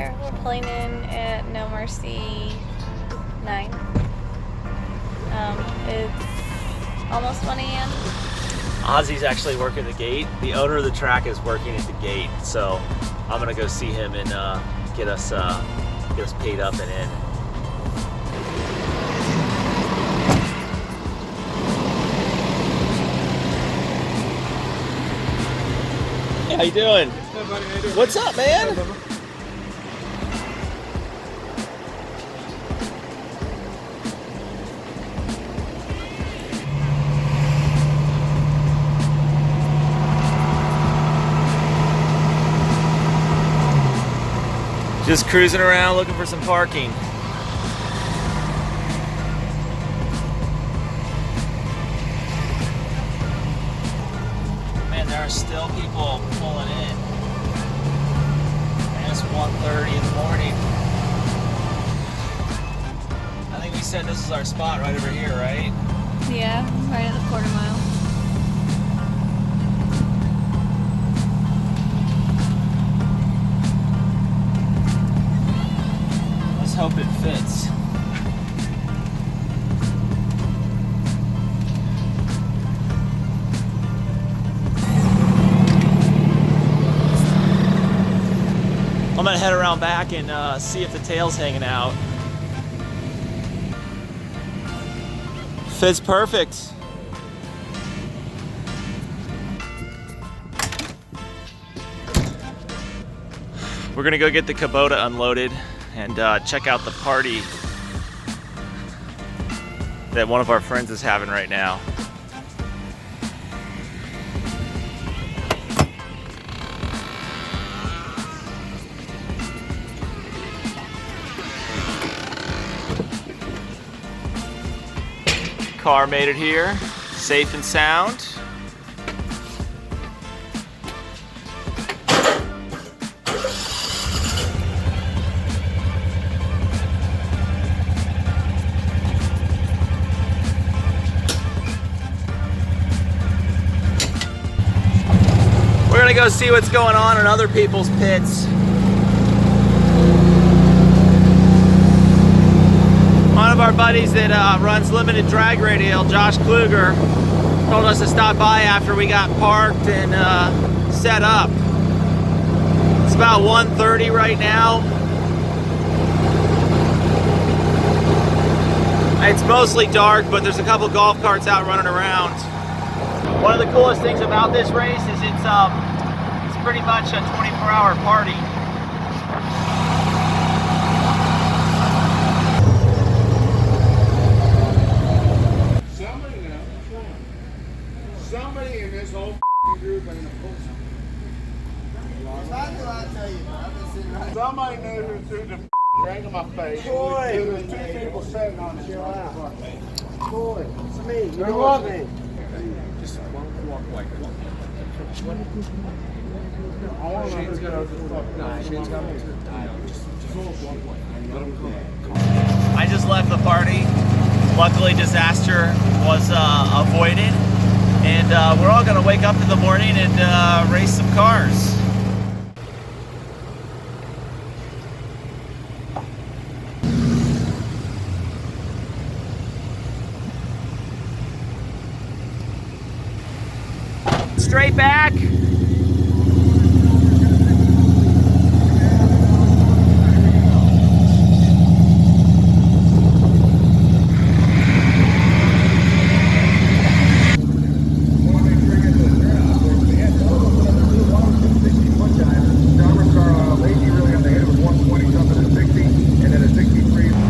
here. We're pulling in at No Mercy 9. It's almost 1 a.m. Ozzy's actually working the gate. The owner of the track is working at the gate, so I'm gonna go see him and get us paid up and in. Hey, how you doing? Hey, buddy, how you doing? What's up, man? Just cruising around looking for some parking. Man, there are still people pulling in. And it's 1:30 in the morning. I think we said this is our spot right over here, right? Yeah, right at the quarter mile. Let's hope it fits. I'm gonna head around back and see if the tail's hanging out. Fits perfect. We're gonna go get the Kubota unloaded and check out the party that one of our friends is having right now. Car made it here, safe and sound. We're gonna go see what's going on in other people's pits. One of our buddies that runs Limited Drag Radial, Josh Kluger, told us to stop by after we got parked and set up. It's about 1:30 right now. It's mostly dark, but there's a couple golf carts out running around. One of the coolest things about this race is it's pretty much a 24-hour party. Somebody in this whole group ain't a pussy. Somebody knew who threw the drink in my face. Boy, There was two people sitting on the chill. Boy, it's me. You They're know walking. me. Just walk like one. I want to know who's going No, Shane's got me. Just walk like. Let him come. I just left the party. Luckily, disaster was avoided. And we're all gonna wake up in the morning and race some cars. Straight back.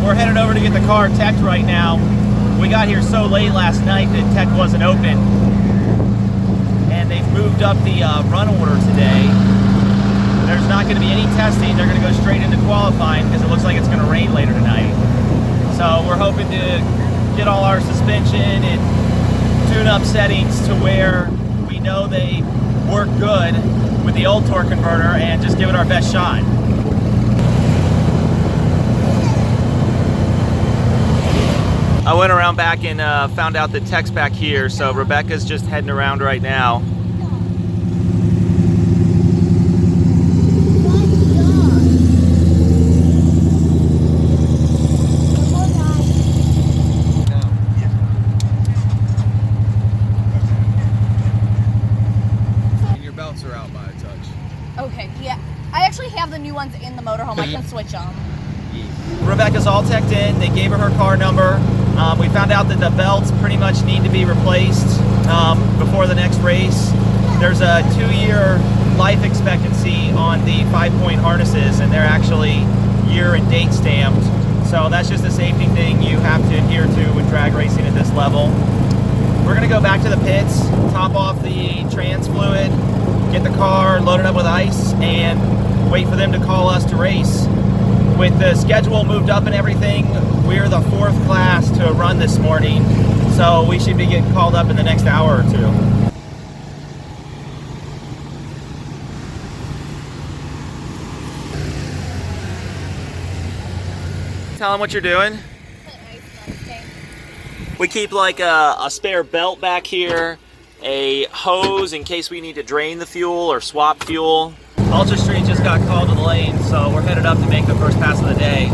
We're headed over to get the car teched right now. We got here so late last night that tech wasn't open. And they've moved up the run order today. There's not going to be any testing. They're going to go straight into qualifying because it looks like it's going to rain later tonight. So we're hoping to get all our suspension and tune-up settings to where we know they work good with the old torque converter and just give it our best shot. I went around back and found out that tech's back here, so Rebecca's just heading around right now. I actually have the new ones in the motorhome. I can switch them. Rebecca's all teched in. They gave her her car number. We found out that the belts pretty much need to be replaced before the next race. There's a 2-year life expectancy on the 5-point harnesses, and they're actually year and date stamped. So that's just a safety thing you have to adhere to with drag racing at this level. We're gonna go back to the pits, top off the trans fluid, get the car loaded up with ice, and wait for them to call us to race. With the schedule moved up and everything, we're the 4th class to run this morning, so we should be getting called up in the next hour or 2. Tell them what you're doing. We keep like a spare belt back here, a hose in case we need to drain the fuel or swap fuel. Ultra Street just got called to the lane, so we're headed up to make the first pass of the day.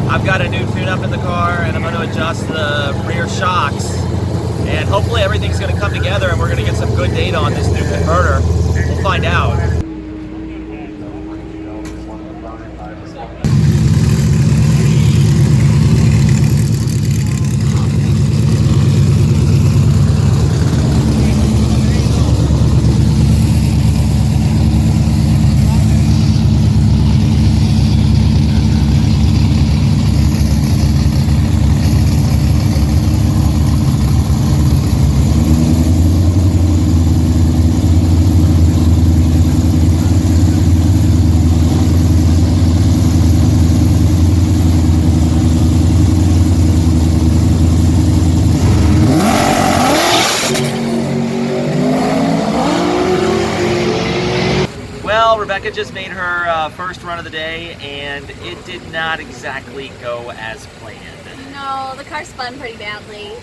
I've got a new tune-up in the car, and I'm going to adjust the rear shocks, and hopefully everything's going to come together and we're going to get some good data on this new converter. We'll find out. Rebecca just made her first run of the day, and it did not exactly go as planned. No, the car spun pretty badly.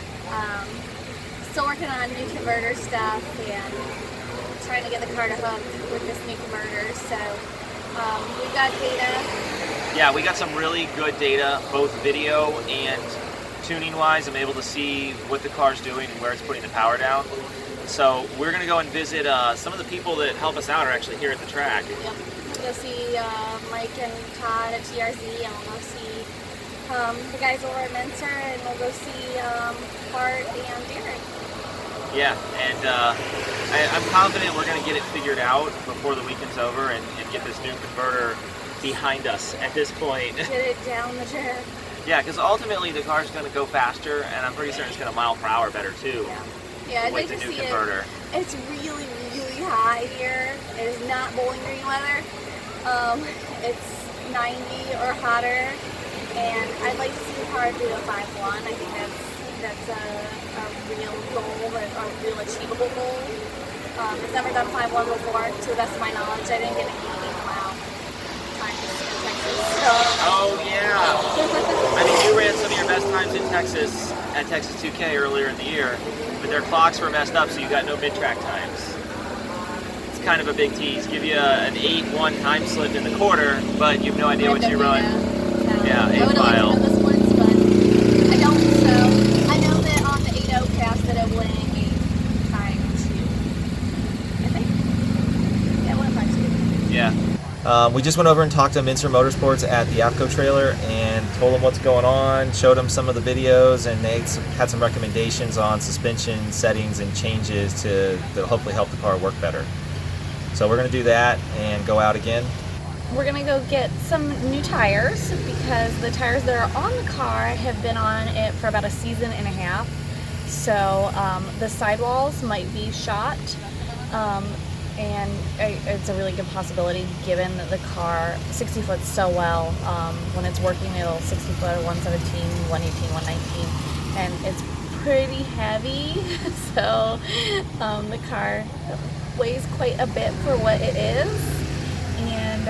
Still working on new converter stuff and trying to get the car to hook with this new converter. So we got data. Yeah, we got some really good data, both video and tuning wise. I'm able to see what the car's doing and where it's putting the power down. So we're going to go and visit some of the people that help us out are actually here at the track. Yep. We'll go see Mike and Todd at TRZ, and we'll go see the guys over at Mincer, and we'll go see Bart and Derek. Yeah, and I'm confident we're going to get it figured out before the weekend's over and get this new converter behind us at this point. Get it down the track. Yeah, because ultimately the car's going to go faster, and I'm pretty certain it's going to mile per hour better too. Yeah, I'd with like the to new see converter. It's really, really high here. It is not Bowling Green weather. It's 90 or hotter, and I'd like to see the car do a 5.1. I think that's a real goal, a real achievable goal. It's never done 5.1 before, to the best of my knowledge. I didn't get an 8 mile time in Texas. So. Oh yeah. I mean, you ran some of your best times in Texas at Texas 2K earlier in the year, but their clocks were messed up, so you got no mid-track times. It's kind of a big tease. Give you an 8.1 time slip in the quarter, but you have no idea what you run. No. Yeah, 8 I would mile. have liked to know this once, but I don't. So I know that on the 8.0 cast that it went 8 times too. I think. Yeah, it went 5 too. Yeah. We just went over and talked to Mincer Motorsports at the AFCO trailer and told them what's going on, showed them some of the videos, and they had some recommendations on suspension settings and changes to hopefully help the car work better. So we're going to do that and go out again. We're gonna go get some new tires because the tires that are on the car have been on it for about a season and a half. So the sidewalls might be shot, and it's a really good possibility given that the car 60 foot so well. When it's working, it'll 60 foot, 117, 118, 119, and it's pretty heavy. So the car weighs quite a bit for what it is. And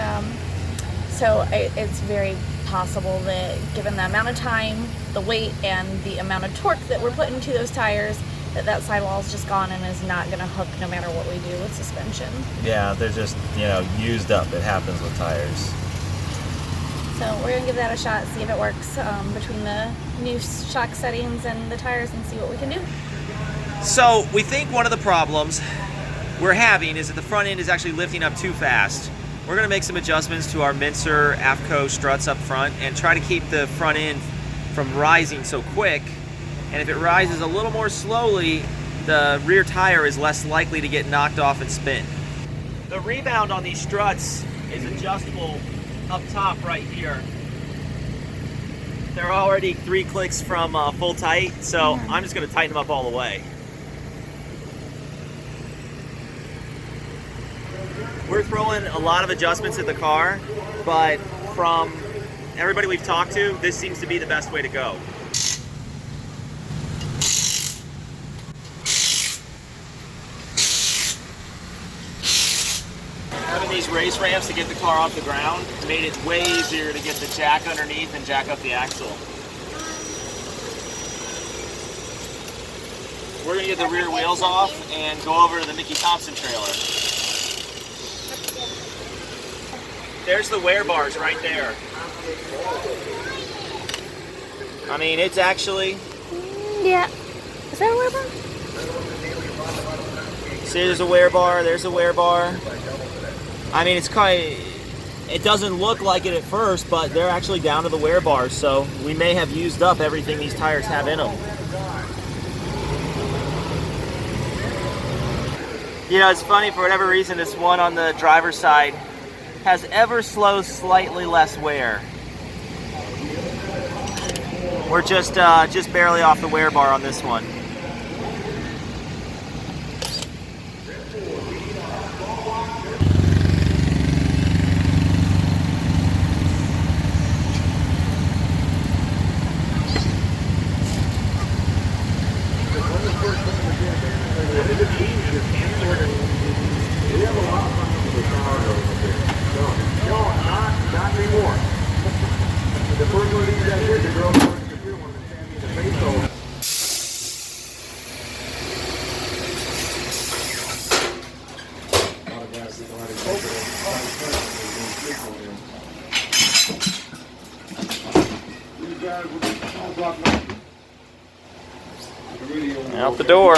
so it's very possible that given the amount of time, the weight, and the amount of torque that we're putting into those tires, that sidewall's just gone and is not going to hook no matter what we do with suspension. Yeah, they're just, used up. It happens with tires. So we're going to give that a shot, see if it works between the new shock settings and the tires, and see what we can do. So we think one of the problems we're having is that the front end is actually lifting up too fast. We're going to make some adjustments to our Mincer AFCO struts up front and try to keep the front end from rising so quick. And if it rises a little more slowly, the rear tire is less likely to get knocked off and spin. The rebound on these struts is adjustable up top right here. They're already 3 clicks from full tight, so I'm just going to tighten them up all the way. We're throwing a lot of adjustments at the car, but from everybody we've talked to, this seems to be the best way to go. Having these race ramps to get the car off the ground made it way easier to get the jack underneath and jack up the axle. We're going to get the rear wheels off and go over to the Mickey Thompson trailer. There's the wear bars right there. I mean, it's actually... Yeah. Is that a wear bar? See, there's a wear bar, there's a wear bar. I mean, it's kind of, it doesn't look like it at first, but they're actually down to the wear bars, so we may have used up everything these tires have in them. You know, it's funny, for whatever reason, this one on the driver's side has ever so slightly less wear. We're just barely off the wear bar on this one. Out the door.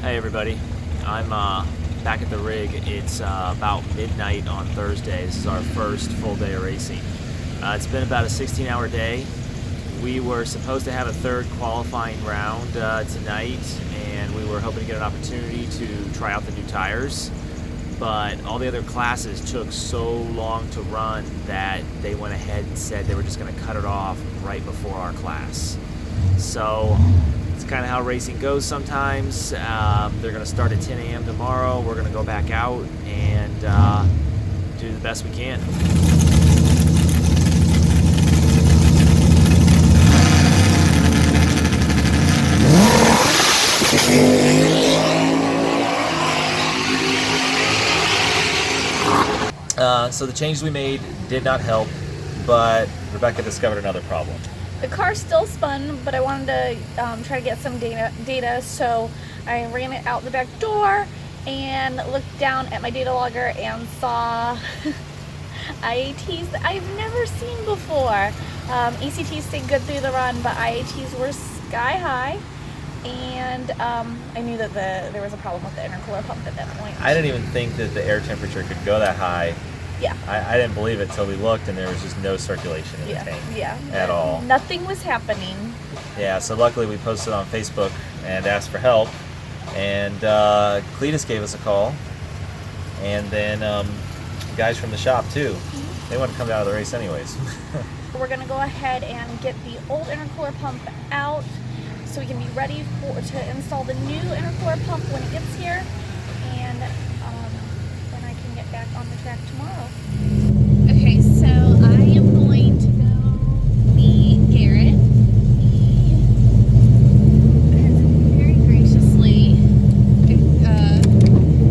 Hey everybody, I'm back at the rig. It's about midnight on Thursday. This is our first full day of racing. It's been about a 16-hour day. We were supposed to have a third qualifying round tonight, and we were hoping to get an opportunity to try out the new tires. But all the other classes took so long to run that they went ahead and said they were just going to cut it off right before our class. So it's kind of how racing goes sometimes. They're going to start at 10 a.m. tomorrow. We're going to go back out and do the best we can. So the changes we made did not help, but Rebecca discovered another problem. The car still spun, but I wanted to try to get some data, so I ran it out the back door and looked down at my data logger and saw IATs that I've never seen before. ECTs stayed good through the run, but IATs were sky high, and I knew that there was a problem with the intercooler pump at that point. I didn't even think that the air temperature could go that high. Yeah. I didn't believe it till we looked, and there was just no circulation in the tank at all. Nothing was happening. Yeah, so luckily we posted on Facebook and asked for help, And Cletus gave us a call. And then guys from the shop too. They want to come out of the race anyways. We're gonna go ahead and get the old intercooler pump out so we can be ready to install the new intercooler pump when it gets here, and then I can get back on the track tomorrow. Okay, so I am going to go meet Garrett. He has very graciously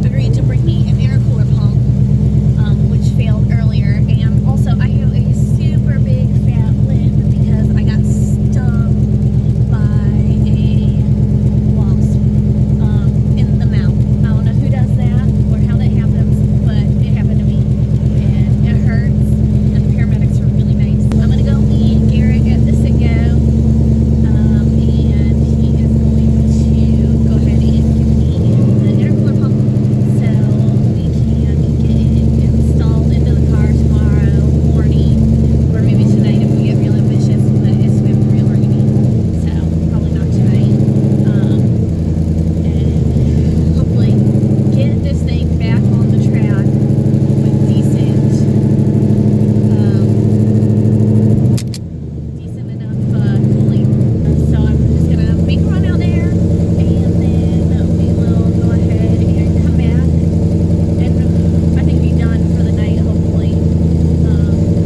agreed to bring me an intercooler pump, which failed earlier, and also I have a super big fat lid because I got stung by a wasp in the mouth. I don't know who does that or how that happens, but it happened to me, and it hurts, and the paramedics were really nice. I'm gonna go meet Garrett at the sit-go, and he is going to go ahead and give me the intercooler pump so we can get it installed into the car tomorrow morning, or maybe tonight if we get real ambitious, but it's been real rainy, so probably not tonight. And hopefully get this thing back on the track with decent enough cooling. So I'm just gonna make a run out there, and then we will go ahead and come back, and I think be done for the night, hopefully.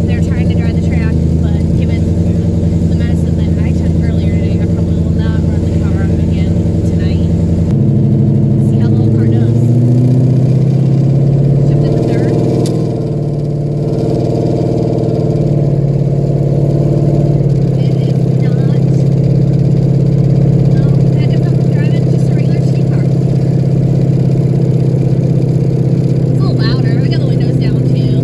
They're trying to dry the track, but given the medicine that I took earlier today, I probably will not run the car again tonight. See how the little car does. Jumped in the dirt. It is not. That if I'm driving just a regular street car. It's a little louder. We got the windows down too.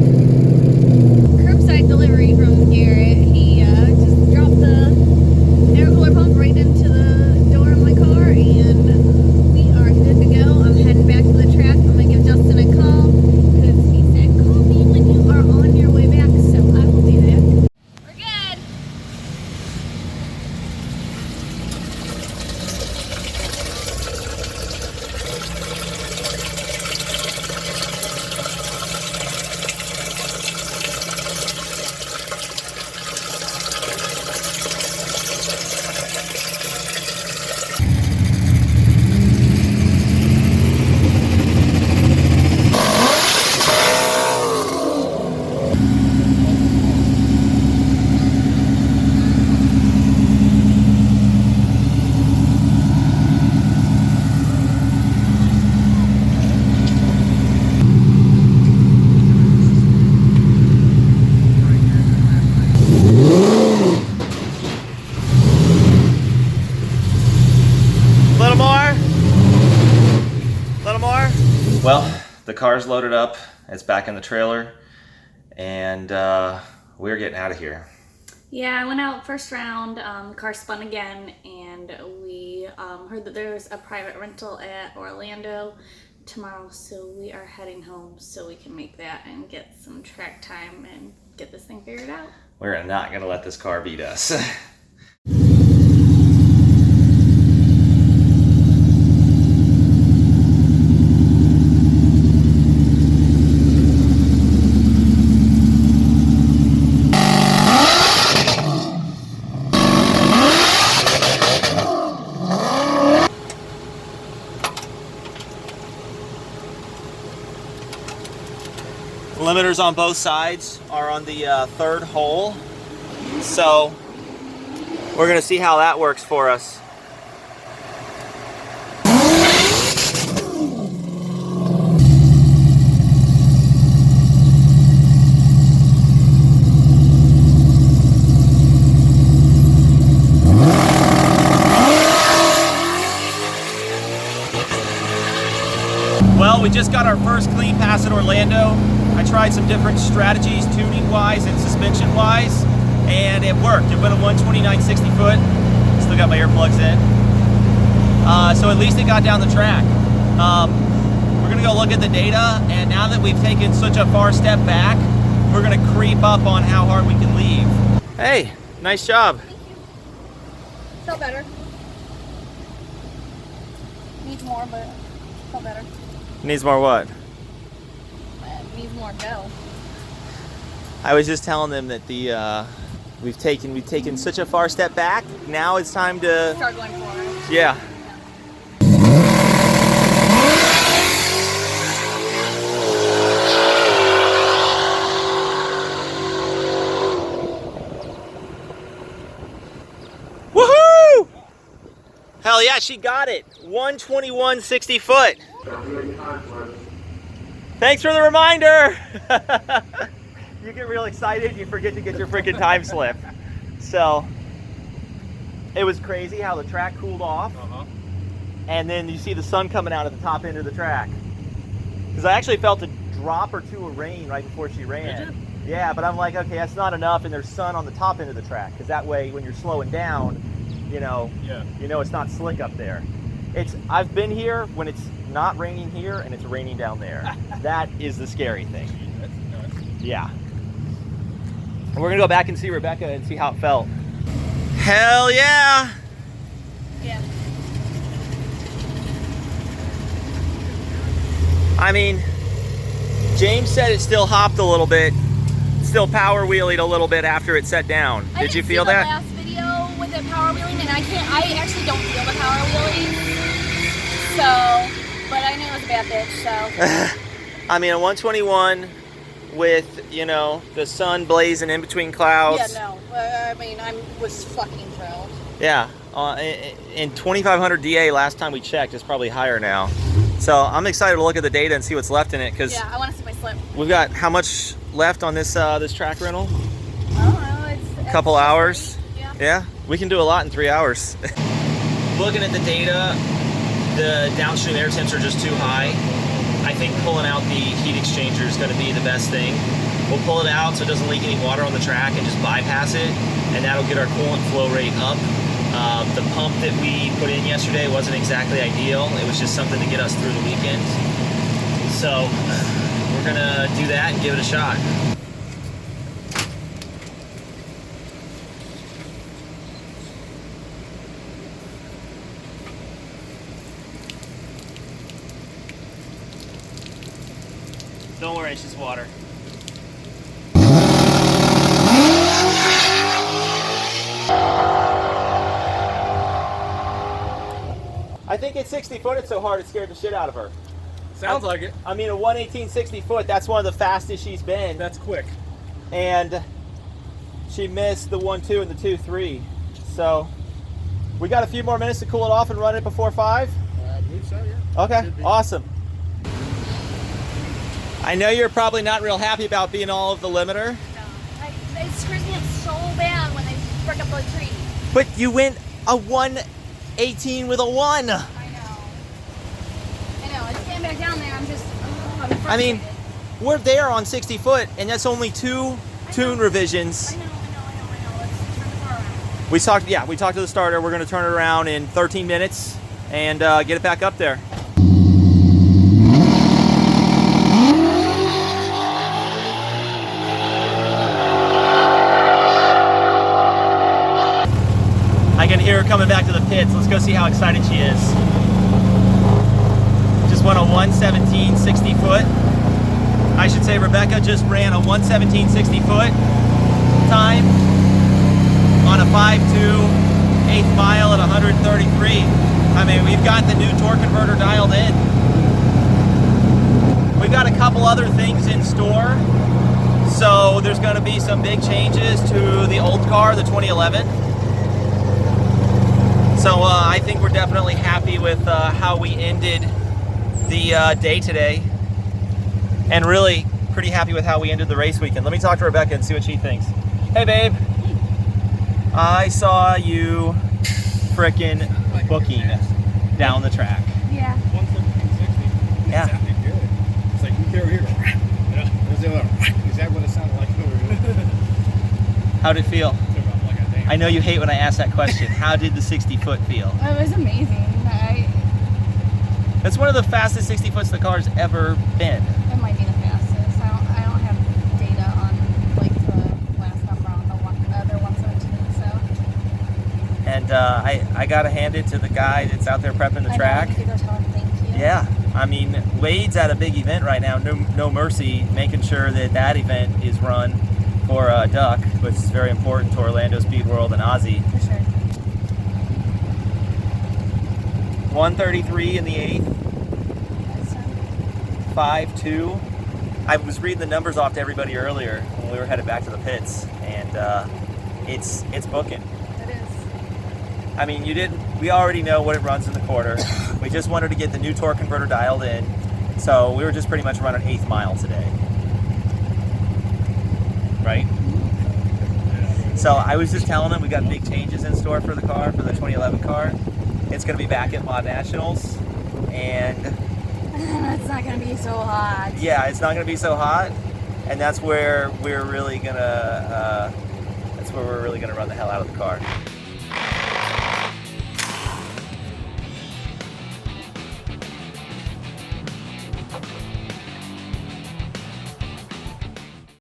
Curbside delivery from Garrett. He just dropped the intercooler pump right into the door of my car, and we are good to go. I'm heading back to the track. I'm gonna give Justin a call because he said call me when you are on your way back, so I will do that. We're good. Little more? Little more? Well, the car's loaded up. It's back in the trailer, and we're getting out of here. Yeah, I went out first round, the car spun again, and we heard that there was a private rental at Orlando tomorrow, so we are heading home so we can make that and get some track time and get this thing figured out. We're not gonna let this car beat us. Limiters on both sides are on the third hole, so we're gonna see how that works for us. Well, we just got our first clean pass at Orlando. I tried some different strategies, tuning-wise and suspension-wise, and it worked. It went a 129 60-foot. Still got my earplugs in. So at least it got down the track. We're gonna go look at the data, and now that we've taken such a far step back, we're gonna creep up on how hard we can leave. Hey, nice job. Felt better. Needs more, but felt better. Needs more what? Needs more go. I was just telling them that the we've taken such a far step back. Now it's time to Start going forward. yeah. Woohoo! Hell yeah, she got it. 121 60 foot. Thanks for the reminder. You get real excited, you forget to get your freaking time slip. So it was crazy how the track cooled off, and then you see the sun coming out at the top end of the track. Because I actually felt a drop or two of rain right before she ran. Did you? Yeah, but I'm like, okay, that's not enough, and there's sun on the top end of the track, because that way when you're slowing down, you know it's not slick up there. I've been here when it's not raining here and it's raining down there. That is the scary thing. That's nuts. Yeah. And we're gonna go back and see Rebecca and see how it felt. Hell yeah! Yeah. I mean, James said it still hopped a little bit, still power wheelied a little bit after it set down. Did you feel that? I didn't see the last video with the power wheeling, and I actually don't feel the power wheeling. So, but I knew it was a bad bitch, so. I mean, a 121 with, the sun blazing in between clouds. Yeah, no. I mean, I was fucking thrilled. Yeah. In 2500 DA last time we checked, it's probably higher now. So I'm excited to look at the data and see what's left in it, because Yeah, I want to see my slip. we've got how much left on this this track rental? I don't know. It's A couple just hours? Yeah. Yeah, we can do a lot in 3 hours. Looking at the data, the downstream air temps are just too high. I think pulling out the heat exchanger is going to be the best thing. We'll pull it out so it doesn't leak any water on the track and just bypass it, and that'll get our coolant flow rate up. The pump that we put in yesterday wasn't exactly ideal. It was just something to get us through the weekend. So we're gonna do that and give it a shot. Don't worry, it's just water. I think at 60 foot it's so hard it scared the shit out of her. Sounds like it. I mean, a 118 60 foot, that's one of the fastest she's been. That's quick. And she missed the 1-2 and the 2-3. So we got a few more minutes to cool it off and run it before 5? I believe so, yeah. Okay, Should be. awesome. I know you're probably not real happy about being all of the limiter, No. It screws me up so bad when they break up the tree. but you went a 118 with a 1. I know. It's getting back down there. I'm just. I'm frustrated. I mean, we're there on 60 foot, and that's only 2 tune revisions. I know. Let's turn the car around. We talked to the starter. We're going to turn it around in 13 minutes and get it back up there. I can hear her coming back to the pits. Let's go see how excited she is. Just went a 117 60 foot. I should say Rebecca just ran a 117 60 foot time on a 5.2 8th mile at 133. I mean, we've got the new torque converter dialed in. We've got a couple other things in store. So there's going to be some big changes to the old car, the 2011. So I think we're definitely happy with how we ended the day today, and really pretty happy with how we ended the race weekend. Let me talk to Rebecca and see what she thinks. Hey babe, I saw you frickin' booking down the track. Yeah. 117.60. Yeah. It sounded good. It's like, you came over here. Exactly what it sounded like over here. How'd it feel? Like a damn. I know you hate when I ask that question. How did the 60 foot feel? It was amazing. It's one of the fastest 60 foots the car's ever been. It might be the fastest. I don't have data on like the last number on the other 117. So. And I gotta hand it to the guy that's out there prepping the I know, track. I think they're telling Yeah, I mean, Wade's at a big event right now, No Mercy, making sure that that event is run for Duck, which is very important to Orlando Speed World and Ozzy. For sure. 133 in the 8th, 5.2. I was reading the numbers off to everybody earlier when we were headed back to the pits, and it's booking. It is. I mean, we already know what it runs in the quarter. We just wanted to get the new torque converter dialed in, so we were just pretty much running 1/8 mile today. Right? So I was just telling them we got big changes in store for the car, for the 2011 car. It's going to be back at Mod Nationals, and It's not gonna be so hot. yeah, it's not going to be so hot, and that's where we're really gonna run the hell out of the car.